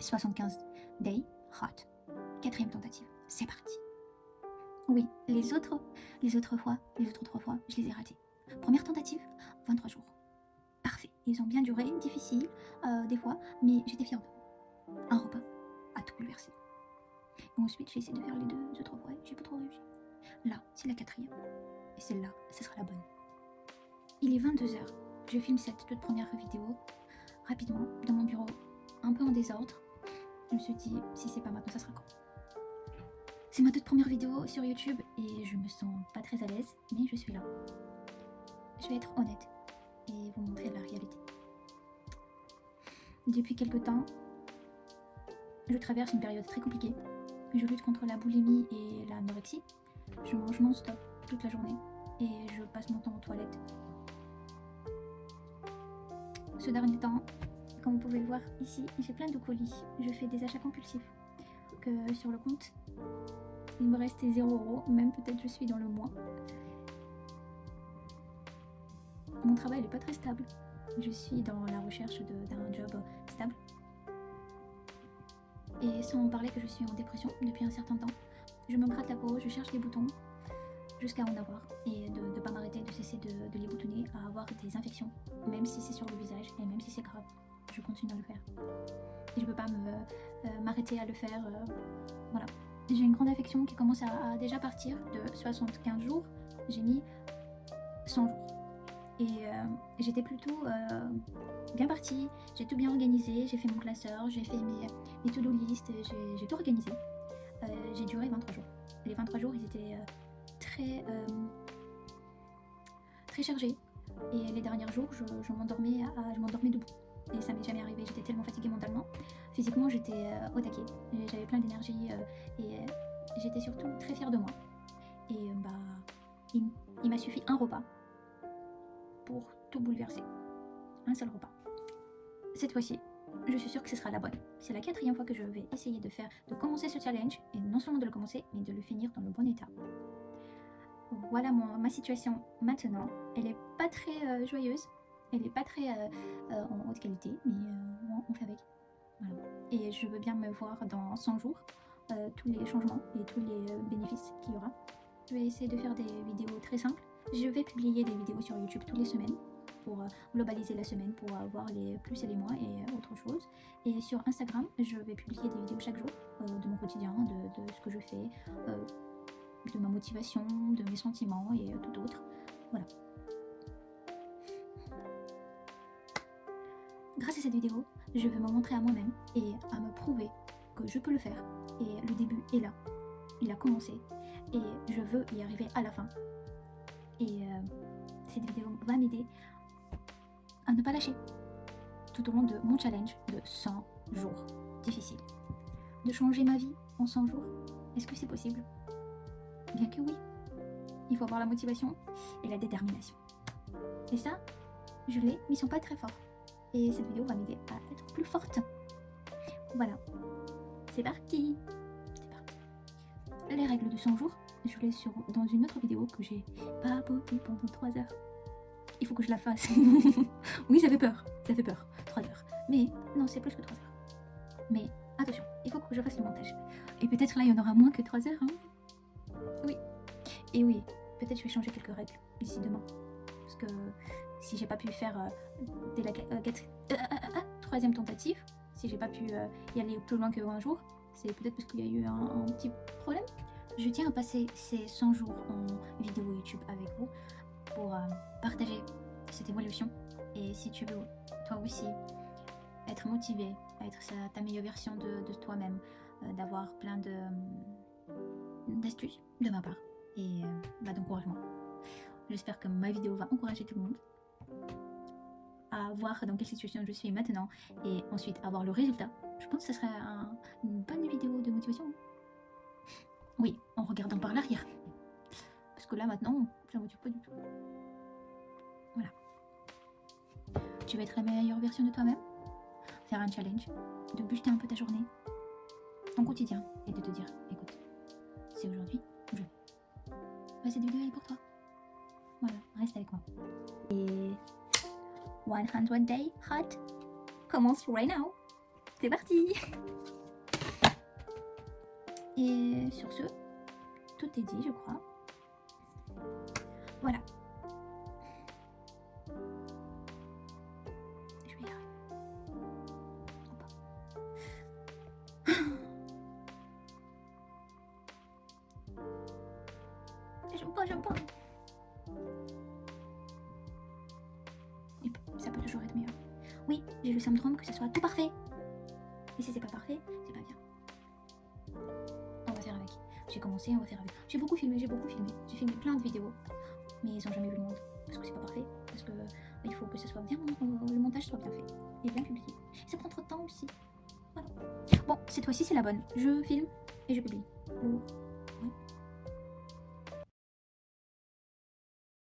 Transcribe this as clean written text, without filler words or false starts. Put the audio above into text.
75 Day Hot. 4e tentative. C'est parti. Oui, les autres 3 fois, je les ai ratés. Première tentative, 23 jours. Parfait. Ils ont bien duré, difficile des fois, mais j'étais fière d'eux. Un repas à tout bouleverser. Ensuite, j'ai essayé de faire les 2 autres fois et j'ai pas trop réussi. Là, c'est la 4e. Et celle-là, ce sera la bonne. Il est 22h. Je filme cette toute première vidéo rapidement dans mon bureau, un peu en désordre. Je me suis dit, si c'est pas maintenant, ça sera quand? C'est ma toute première vidéo sur YouTube et je me sens pas très à l'aise, mais je suis là. Je vais être honnête et vous montrer la réalité. Depuis quelque temps, je traverse une période très compliquée. Je lutte contre la boulimie et l'anorexie. Je mange non-stop toute la journée et je passe mon temps aux toilettes. Ce dernier temps, comme vous pouvez le voir ici, j'ai plein de colis. Je fais des achats compulsifs. Que sur le compte, il me restait 0€, même peut-être je suis dans le mois. Mon travail n'est pas très stable. Je suis dans la recherche d'un job stable. Et sans parler que je suis en dépression depuis un certain temps. Je me gratte la peau, je cherche des boutons jusqu'à en avoir et de ne pas m'arrêter, de cesser de les boutonner, à avoir des infections, même si c'est sur le visage et même si c'est grave. Je continue à le faire. Et je peux pas m'arrêter à le faire. Voilà. J'ai une grande affection qui commence à déjà partir de 75 jours. J'ai mis 100 jours. Et j'étais plutôt bien partie. J'ai tout bien organisé. J'ai fait mon classeur, j'ai fait mes to-do list, j'ai tout organisé. J'ai duré 23 jours. Les 23 jours, ils étaient très chargés. Et les derniers jours, je m'endormais debout. Et ça m'est jamais arrivé, j'étais tellement fatiguée mentalement. Physiquement, j'étais au taquet. J'avais plein d'énergie et j'étais surtout très fière de moi. Et il m'a suffi un repas pour tout bouleverser. Un seul repas. Cette fois-ci, je suis sûre que ce sera la bonne. C'est la 4e fois que je vais essayer de commencer ce challenge. Et non seulement de le commencer, mais de le finir dans le bon état. Voilà ma situation maintenant. Elle est pas très joyeuse. Elle n'est pas très en haute qualité, mais on fait avec. Voilà. Et je veux bien me voir dans 100 jours, tous les changements et tous les bénéfices qu'il y aura. Je vais essayer de faire des vidéos très simples. Je vais publier des vidéos sur YouTube toutes les semaines pour globaliser la semaine, pour avoir les plus et les moins et autre chose. Et sur Instagram, je vais publier des vidéos chaque jour de mon quotidien, de ce que je fais, de ma motivation, de mes sentiments et tout autre. Voilà. Grâce à cette vidéo, je vais me montrer à moi-même et à me prouver que je peux le faire. Et le début est là, il a commencé et je veux y arriver à la fin. Et cette vidéo va m'aider à ne pas lâcher tout au long de mon challenge de 100 jours difficiles. De changer ma vie en 100 jours, est-ce que c'est possible? Bien que oui, il faut avoir la motivation et la détermination. Et ça, je l'ai, mais ils sont pas très forts. Et cette vidéo va m'aider à être plus forte. Voilà. C'est parti. Les règles de 100 jours, je vous laisse dans une autre vidéo que j'ai papoté pendant 3 heures. Il faut que je la fasse. Oui, ça fait peur. 3 heures. Mais non, c'est plus que 3 heures. Mais attention, il faut que je fasse le montage. Et peut-être là, il y en aura moins que 3 heures. Hein. Oui. Et oui, peut-être je vais changer quelques règles d'ici demain. Parce que si j'ai pas pu faire dès la 3e tentative, si j'ai pas pu y aller plus loin que 20 jours, c'est peut-être parce qu'il y a eu un petit problème. Je tiens à passer ces 100 jours en vidéo YouTube avec vous pour partager cette évolution. Et si tu veux toi aussi être motivé à être ta meilleure version de toi-même, d'avoir plein d'astuces de ma part et d'encouragement. J'espère que ma vidéo va encourager tout le monde à voir dans quelle situation je suis maintenant et ensuite avoir le résultat. Je pense que ce serait une bonne vidéo de motivation. Oui, en regardant par l'arrière. Parce que là maintenant, ça ne motive pas du tout. Voilà. Tu veux être la meilleure version de toi-même? Faire un challenge, de booster un peu ta journée, ton quotidien et de te dire, écoute, c'est aujourd'hui ou jamais. Cette vidéo est pour toi. Voilà, reste avec moi. Et 100 Day Hot commence right now. C'est parti. Et sur ce, tout est dit, je crois. Voilà. Je vais y arriver. J'aime pas. Ça peut toujours être meilleur. Oui, j'ai le syndrome que ce soit tout parfait. Et si c'est pas parfait, c'est pas bien. On va faire avec. J'ai commencé, on va faire avec. J'ai beaucoup filmé. J'ai filmé plein de vidéos. Mais ils ont jamais vu le monde. Parce que c'est pas parfait. Parce que il faut que ce soit bien, le montage soit bien fait. Et bien publié. Ça prend trop de temps aussi. Voilà. Bon, cette fois-ci c'est la bonne. Je filme et je publie.